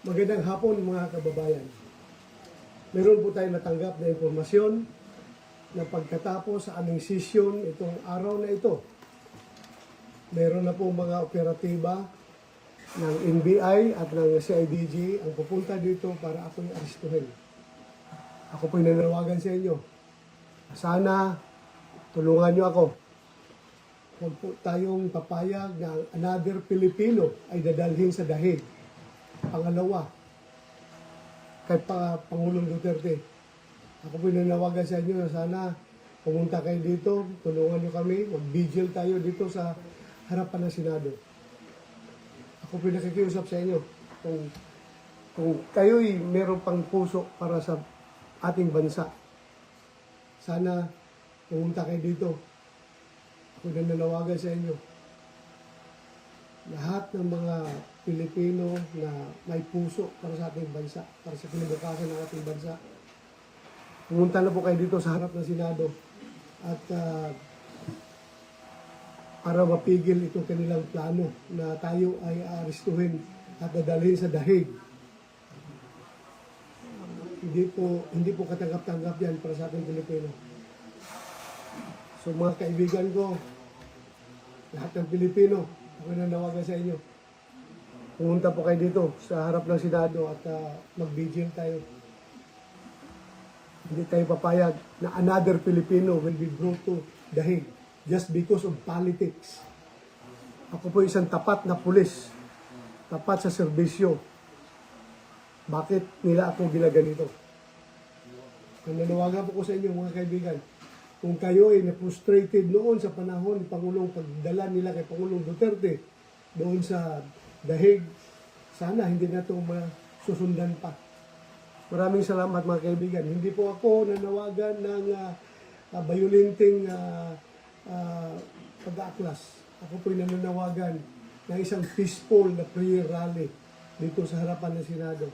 Magandang hapon mga kababayan. Meron po tayong natanggap na impormasyon na pagkatapos sa aming session itong araw na ito, meron na po mga operatiba ng NBI at ng CIDG ang pupunta dito para ako'y aristuhin. Ako po'y nananawagan sa inyo. Sana tulungan niyo ako. Huwag po tayong papayag na another Pilipino ay dadalhin sa dahig. Pangalawa, kay Pangulong Duterte. Ako po nananawagan sa inyo na sana pumunta kayo dito, tulungan niyo kami, mag-vigil tayo dito sa harapan ng Senado. Ako po nakikiusap sa inyo kung kayo'y meron pang puso para sa ating bansa. Sana pumunta kayo dito. Ako nananawagan sa inyo. Lahat ng mga Pilipino na may puso para sa ating bansa, para sa kinabukasan ng ating bansa. Pumunta na po kayo dito sa harap ng Senado at para mapigil itong kanilang plano na tayo ay aaristuhin at dadalhin sa dahig. Hindi po katanggap-tanggap yan para sa ating Pilipino. So mga kaibigan ko, lahat ng Pilipino, ako nananawagan sa inyo. Pumunta po kayo dito sa harap ng Senado at mag-vigil tayo. Hindi tayo papayag na another Filipino will be brought to dahig just because of politics. Ako po isang tapat na pulis, tapat sa serbisyo. Bakit nila ako ginaganito? Nananawagan po ko sa inyo mga kaibigan, kung kayo ay na-frustrated noon sa panahon ni Pangulong pagdala nila kay Pangulong Duterte doon sa dahig, sana hindi na ito masusundan pa. Maraming salamat mga kaibigan. Hindi po ako nanawagan ng violating pag-aaklas. Ako po'y nananawagan ng isang peaceful na prayer rally dito sa harapan ng Senado.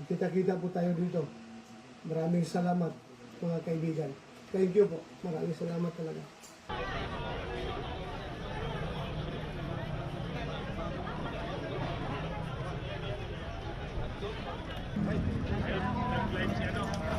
Kita-kita po tayo dito. Maraming salamat mga kaibigan. Thank you po. Maraming salamat talaga. Ay,